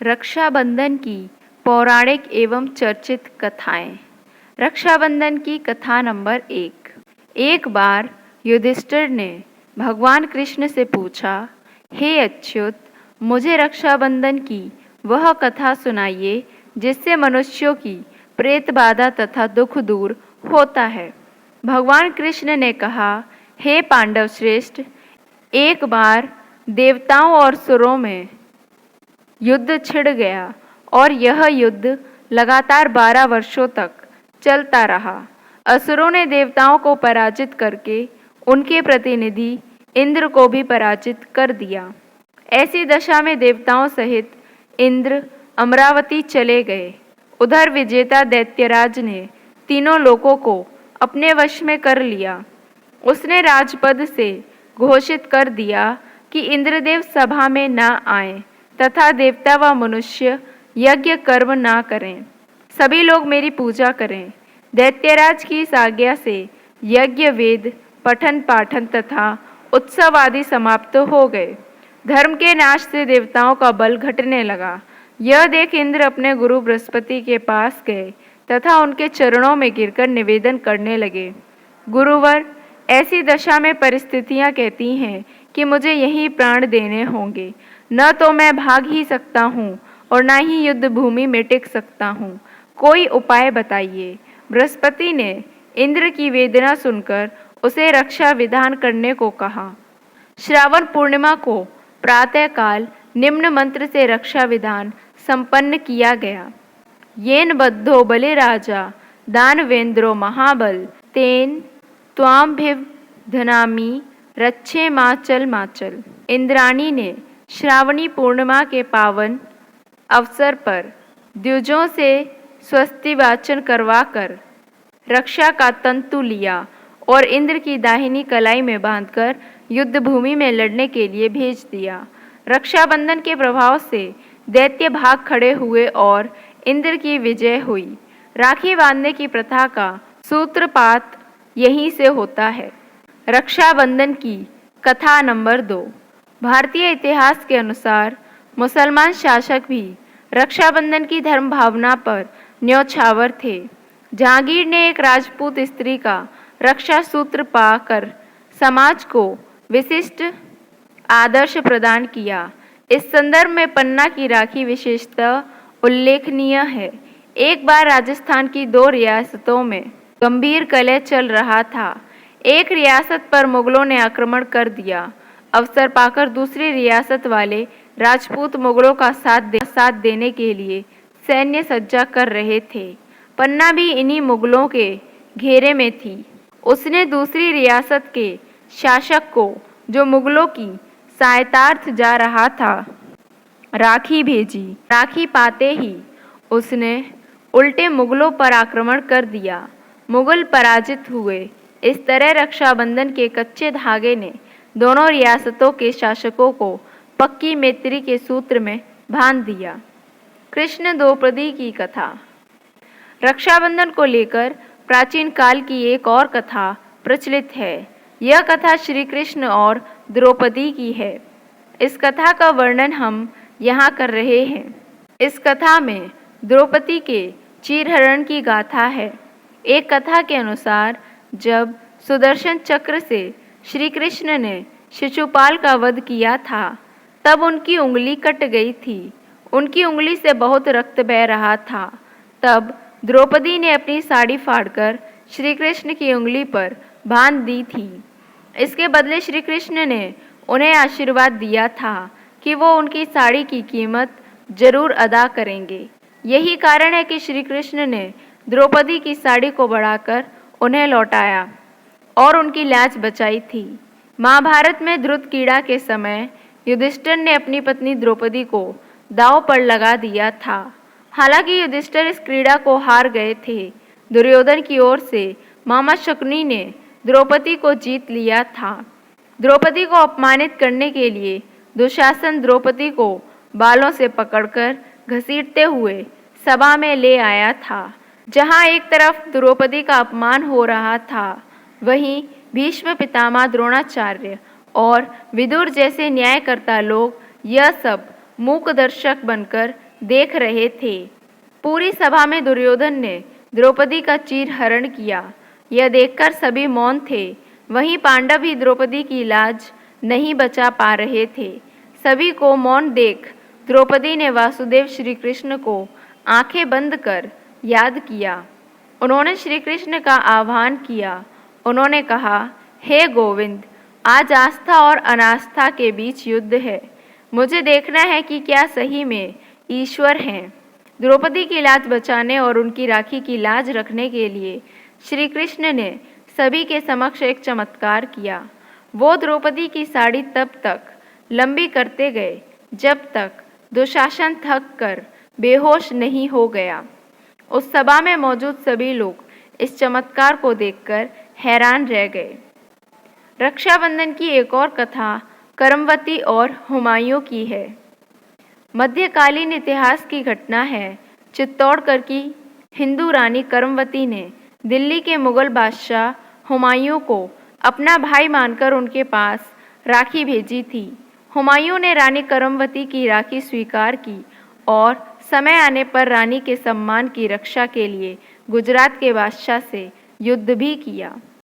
रक्षाबंधन की पौराणिक एवं चर्चित कथाएं। रक्षाबंधन की कथा नंबर 1। एक बार युधिष्ठिर ने भगवान कृष्ण से पूछा, हे अच्युत, मुझे रक्षाबंधन की वह कथा सुनाइए जिससे मनुष्यों की प्रेत बाधा तथा दुख दूर होता है। भगवान कृष्ण ने कहा, हे पांडव श्रेष्ठ, एक बार देवताओं और सुरों में युद्ध छिड़ गया और यह युद्ध लगातार 12 वर्षों तक चलता रहा। असुरों ने देवताओं को पराजित करके उनके प्रतिनिधि इंद्र को भी पराजित कर दिया। ऐसी दशा में देवताओं सहित इंद्र अमरावती चले गए। उधर विजेता दैत्यराज ने तीनों लोकों को अपने वश में कर लिया। उसने राजपद से घोषित कर दिया कि इंद्रदेव सभा में न आएं तथा देवता व मनुष्य यज्ञ कर्म ना करें। सभी लोग मेरी पूजा करें। दैत्यराज की इस आज्ञा से यज्ञ, वेद, पठन पाठन तथा उत्सव आदि समाप्त हो गए। धर्म के नाश से देवताओं का बल घटने लगा। यह देख इंद्र अपने गुरु बृहस्पति के पास गए तथा उनके चरणों में गिरकर निवेदन करने लगे, गुरुवर, ऐसी दशा में परिस्थितियां कहती हैं कि मुझे यहीं प्राण देने होंगे। न तो मैं भाग ही सकता हूँ और न ही युद्ध भूमि में टिक सकता हूँ। कोई उपाय बताइए। बृहस्पति ने इंद्र की वेदना सुनकर उसे रक्षा विधान करने को कहा। श्रावण पूर्णिमा को प्रातःकाल निम्न मंत्र से रक्षा विधान संपन्न किया गया। येन बद्धो बलिराजा दानवेंद्रो महाबल तेन त्वामभिवदनामि रक्षे माचल माचल। इंद्राणी ने श्रावणी पूर्णिमा के पावन अवसर पर द्विजों से स्वस्ति वाचन करवाकर रक्षा का तंतु लिया और इंद्र की दाहिनी कलाई में बांधकर युद्ध भूमि में लड़ने के लिए भेज दिया। रक्षाबंधन के प्रभाव से दैत्य भाग खड़े हुए और इंद्र की विजय हुई। राखी बांधने की प्रथा का सूत्रपात यहीं से होता है। रक्षाबंधन की कथा नंबर 2। भारतीय इतिहास के अनुसार मुसलमान शासक भी रक्षाबंधन की धर्म भावना पर न्यौछावर थे। जहांगीर ने एक राजपूत स्त्री का रक्षा सूत्र पाकर समाज को विशिष्ट आदर्श प्रदान किया। इस संदर्भ में पन्ना की राखी विशेषतः उल्लेखनीय है। एक बार राजस्थान की 2 रियासतों में गंभीर कलह चल रहा था। एक रियासत पर मुगलों ने आक्रमण कर दिया। अवसर पाकर दूसरी रियासत वाले राजपूत मुगलों का साथ देने के लिए सैन्य सज्जा कर रहे थे। पन्ना भी इन्हीं मुगलों के घेरे में थी। उसने दूसरी रियासत के शासक को, जो मुगलों की सहायतार्थ जा रहा था, राखी भेजी। राखी पाते ही उसने उल्टे मुगलों पर आक्रमण कर दिया। मुगल पराजित हुए। इस तरह रक्षाबंधन के कच्चे धागे ने दोनों रियासतों के शासकों को पक्की मैत्री के सूत्र में बांध दिया। कृष्ण द्रौपदी की कथा। रक्षाबंधन को लेकर प्राचीन काल की एक और कथा प्रचलित है। यह कथा श्री कृष्ण और द्रौपदी की है। इस कथा का वर्णन हम यहाँ कर रहे हैं। इस कथा में द्रौपदी के चीरहरण की गाथा है। एक कथा के अनुसार जब सुदर्शन चक्र से श्री कृष्ण ने शिशुपाल का वध किया था, तब उनकी उंगली कट गई थी। उनकी उंगली से बहुत रक्त बह रहा था। तब द्रौपदी ने अपनी साड़ी फाड़कर श्री कृष्ण की उंगली पर बांध दी थी। इसके बदले श्री कृष्ण ने उन्हें आशीर्वाद दिया था कि वो उनकी साड़ी की कीमत जरूर अदा करेंगे। यही कारण है कि श्री कृष्ण ने द्रौपदी की साड़ी को बढ़ाकर उन्हें लौटाया और उनकी लाज बचाई थी। महाभारत में ध्रुत कीड़ा के समय युधिष्ठिर ने अपनी पत्नी द्रौपदी को दांव पर लगा दिया था। हालांकि युधिष्ठिर इस क्रीड़ा को हार गए थे। दुर्योधन की ओर से मामा शकुनी ने द्रौपदी को जीत लिया था। द्रौपदी को अपमानित करने के लिए दुशासन द्रौपदी को बालों से पकड़कर घसीटते हुए सभा में ले आया था। जहां एक तरफ द्रौपदी का अपमान हो रहा था, वहीं भीष्म पितामह, द्रोणाचार्य और विदुर जैसे न्यायकर्ता लोग यह सब मूक दर्शक बनकर देख रहे थे। पूरी सभा में दुर्योधन ने द्रौपदी का चीरहरण किया। यह देखकर सभी मौन थे। वहीं पांडव भी द्रौपदी की लाज नहीं बचा पा रहे थे। सभी को मौन देख द्रौपदी ने वासुदेव श्री कृष्ण को आंखें बंद कर याद किया। उन्होंने श्री कृष्ण का आह्वान किया। उन्होंने कहा, हे गोविंद, आज आस्था और अनास्था के बीच युद्ध है। मुझे देखना है कि क्या सही में ईश्वर हैं। द्रौपदी की लाज बचाने और उनकी राखी की लाज रखने के लिए श्री कृष्ण ने सभी के समक्ष एक चमत्कार किया। वो द्रौपदी की साड़ी तब तक लंबी करते गए जब तक दुशासन थक कर बेहोश नहीं हो गया। उस सभा में मौजूद सभी लोग इस चमत्कार को देखकर हैरान रह गए। रक्षाबंधन की एक और कथा करमवती और हुमायूं की है। मध्यकालीन इतिहास की घटना है। चित्तौड़गढ़ की हिंदू रानी करमवती ने दिल्ली के मुगल बादशाह हुमायूं को अपना भाई मानकर उनके पास राखी भेजी थी। हुमायूं ने रानी करमवती की राखी स्वीकार की और समय आने पर रानी के सम्मान की रक्षा के लिए गुजरात के बादशाह से युद्ध भी किया।